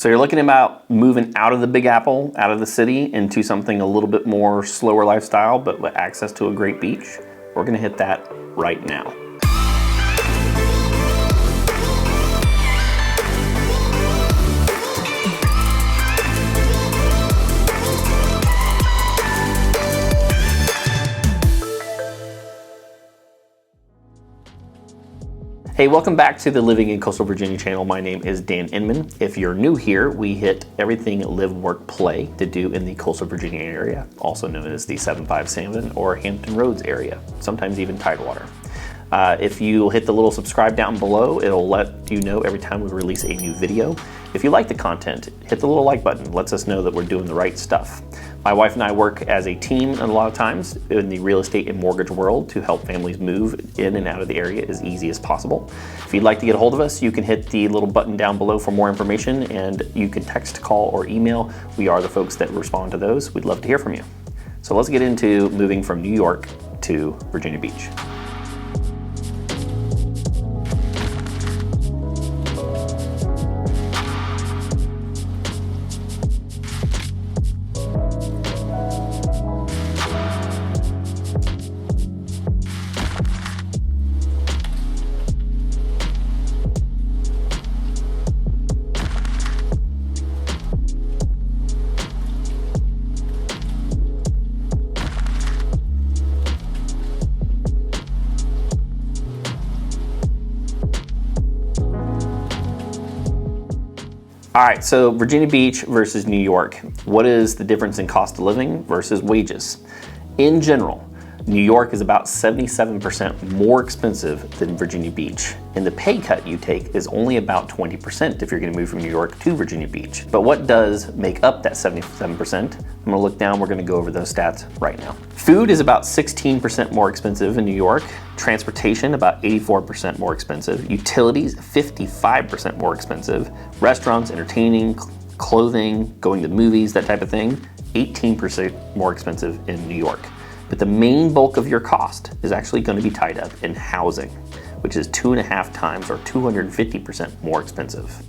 So you're looking about moving out of the Big Apple, out of the city, into something a little bit more slower lifestyle, but with access to a great beach. We're gonna hit that right now. Hey, welcome back to the Living in Coastal Virginia channel. My name is Dan Inman. If you're new here, we hit everything live, work, play to do in the Coastal Virginia area, also known as the 757 or Hampton Roads area, sometimes even Tidewater. If you hit the little subscribe down below, it'll let you know every time we release a new video. If you like the content, hit the little like button. It lets us know that we're doing the right stuff. My wife and I work as a team a lot of times in the real estate and mortgage world to help families move in and out of the area as easy as possible. If you'd like to get a hold of us, you can hit the little button down below for more information, and you can text, call, or email. We are the folks that respond to those. We'd love to hear from you. So let's get into moving from New York to Virginia Beach. All right, so Virginia Beach versus New York. What is the difference in cost of living versus wages? In general, New York is about 77% more expensive than Virginia Beach, and the pay cut you take is only about 20% if you're gonna move from New York to Virginia Beach. But what does make up that 77%? I'm gonna look down, we're gonna go over those stats right now. Food is about 16% more expensive in New York. Transportation, about 84% more expensive. Utilities, 55% more expensive. Restaurants, entertaining, clothing, going to movies, that type of thing, 18% more expensive in New York. But the main bulk of your cost is actually going to be tied up in housing, which is 2.5 times or 250% more expensive.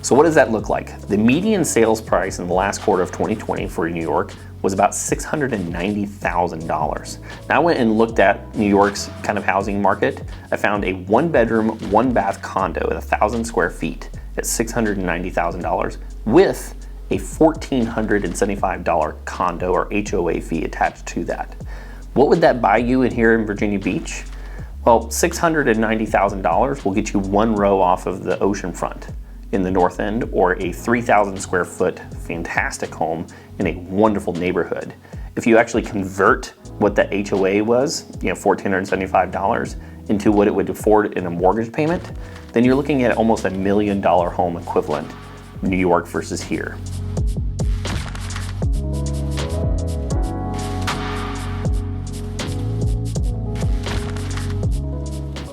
So what does that look like? The median sales price in the last quarter of 2020 for New York was about $690,000. Now I went and looked at New York's kind of housing market. I found a 1-bedroom, 1-bath condo at 1,000 square feet at $690,000 with a $1,475 condo or HOA fee attached to that. What would that buy you in here in Virginia Beach? Well, $690,000 will get you one row off of the ocean front in the north end, or a 3,000 square foot fantastic home in a wonderful neighborhood. If you actually convert what that HOA was, $1,475, into what it would afford in a mortgage payment, then you're looking at almost $1 million home equivalent, New York versus here.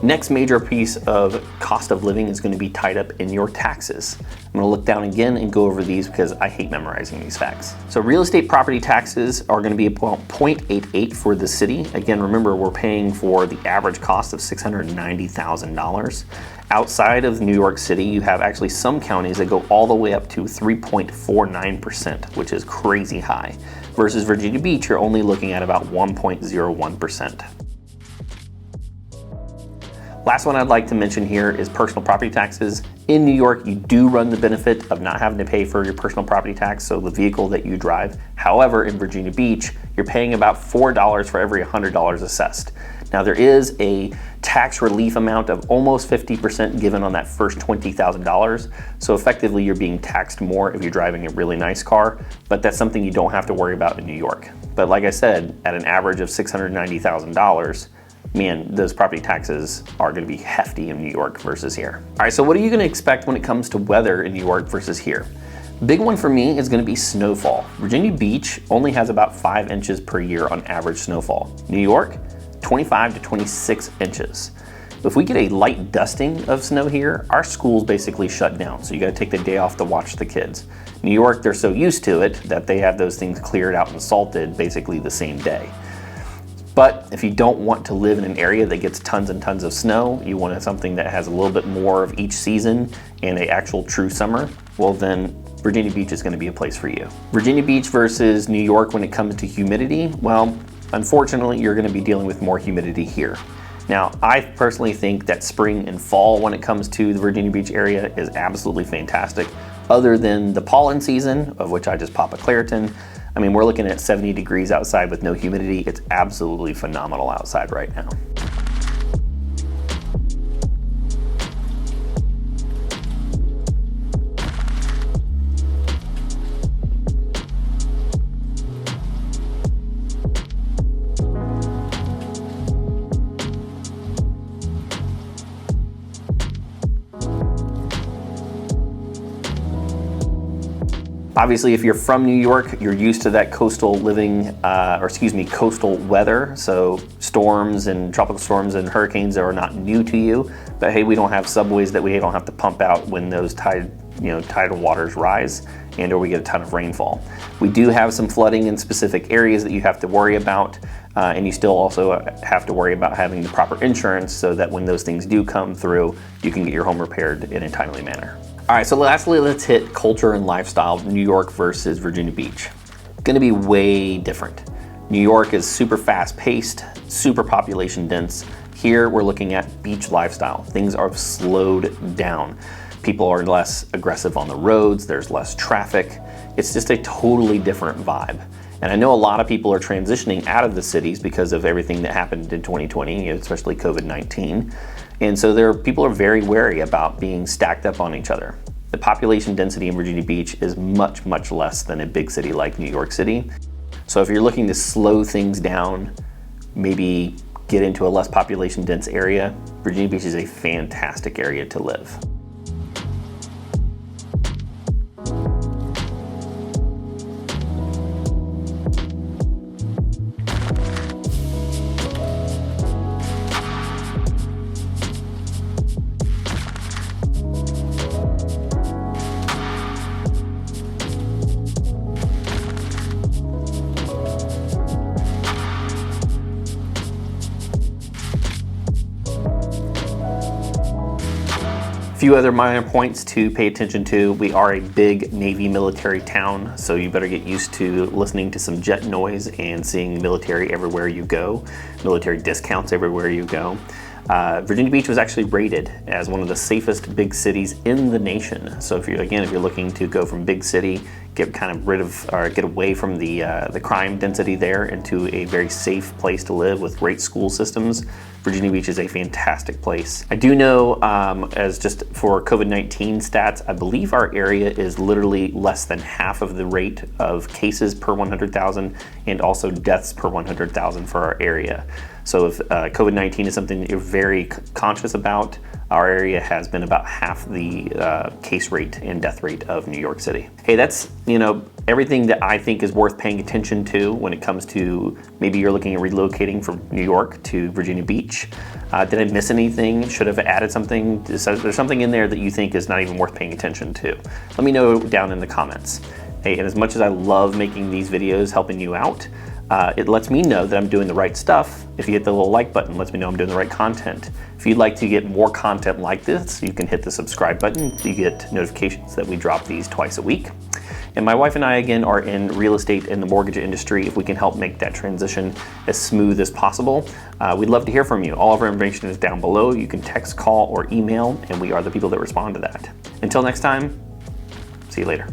Next major piece of cost of living is going to be tied up in your taxes. I'm going to look down again and go over these because I hate memorizing these facts. So real estate property taxes are going to be about 0.88 for the city. Again, remember, we're paying for the average cost of $690,000. Outside of New York City, you have actually some counties that go all the way up to 3.49%, which is crazy high. Versus Virginia Beach, you're only looking at about 1.01%. Last one I'd like to mention here is personal property taxes. In New York, you do run the benefit of not having to pay for your personal property tax, so the vehicle that you drive. However, in Virginia Beach, you're paying about $4 for every $100 assessed. Now there is a tax relief amount of almost 50% given on that first $20,000. So effectively you're being taxed more if you're driving a really nice car, but that's something you don't have to worry about in New York. But like I said, at an average of $690,000, man, those property taxes are going to be hefty in New York versus here. All right, so what are you going to expect when it comes to weather in New York versus here? Big one for me is going to be snowfall. Virginia Beach only has about 5 inches per year on average snowfall. New York, 25 to 26 inches. If we get a light dusting of snow here, our schools basically shut down. So you got to take the day off to watch the kids. New York, they're so used to it that they have those things cleared out and salted basically the same day. But if you don't want to live in an area that gets tons and tons of snow, you want something that has a little bit more of each season and an actual true summer, well then Virginia Beach is going to be a place for you. Virginia Beach versus New York when it comes to humidity, well, unfortunately, you're going to be dealing with more humidity here. Now, I personally think that spring and fall when it comes to the Virginia Beach area is absolutely fantastic. Other than the pollen season, of which I just pop a Claritin, I mean, we're looking at 70 degrees outside with no humidity. It's absolutely phenomenal outside right now. Obviously, if you're from New York, you're used to that coastal living, coastal weather. So storms and tropical storms and hurricanes are not new to you. But hey, we don't have subways that we don't have to pump out when those tidal waters rise and or we get a ton of rainfall. We do have some flooding in specific areas that you have to worry about. And you still also have to worry about having the proper insurance so that when those things do come through, you can get your home repaired in a timely manner. All right, so lastly, let's hit culture and lifestyle, New York versus Virginia Beach. Gonna be way different. New York is super fast paced, super population dense. Here we're looking at beach lifestyle. Things are slowed down. People are less aggressive on the roads, there's less traffic. It's just a totally different vibe. And I know a lot of people are transitioning out of the cities because of everything that happened in 2020, especially COVID-19. And so people are very wary about being stacked up on each other. The population density in Virginia Beach is much, much less than a big city like New York City. So if you're looking to slow things down, maybe get into a less population dense area, Virginia Beach is a fantastic area to live. Few other minor points to pay attention to. We are a big Navy military town, so you better get used to listening to some jet noise and seeing military everywhere you go, military discounts everywhere you go. Virginia Beach was actually rated as one of the safest big cities in the nation. So if you're looking to go from big city, get away from the crime density there into a very safe place to live with great school systems, Virginia Beach is a fantastic place. I do know, as just for COVID-19 stats, I believe our area is literally less than half of the rate of cases per 100,000 and also deaths per 100,000 for our area. So if COVID-19 is something that you're very conscious about, our area has been about half the case rate and death rate of New York City. Hey, that's everything that I think is worth paying attention to when it comes to maybe you're looking at relocating from New York to Virginia Beach. Did I miss anything? Should have added something? There's something in there that you think is not even worth paying attention to. Let me know down in the comments. Hey, and as much as I love making these videos, helping you out, it lets me know that I'm doing the right stuff. If you hit the little like button, it lets me know I'm doing the right content. If you'd like to get more content like this, you can hit the subscribe button. You get notifications that we drop these twice a week. And my wife and I, again, are in real estate and the mortgage industry. If we can help make that transition as smooth as possible, we'd love to hear from you. All of our information is down below. You can text, call, or email, and we are the people that respond to that. Until next time, see you later.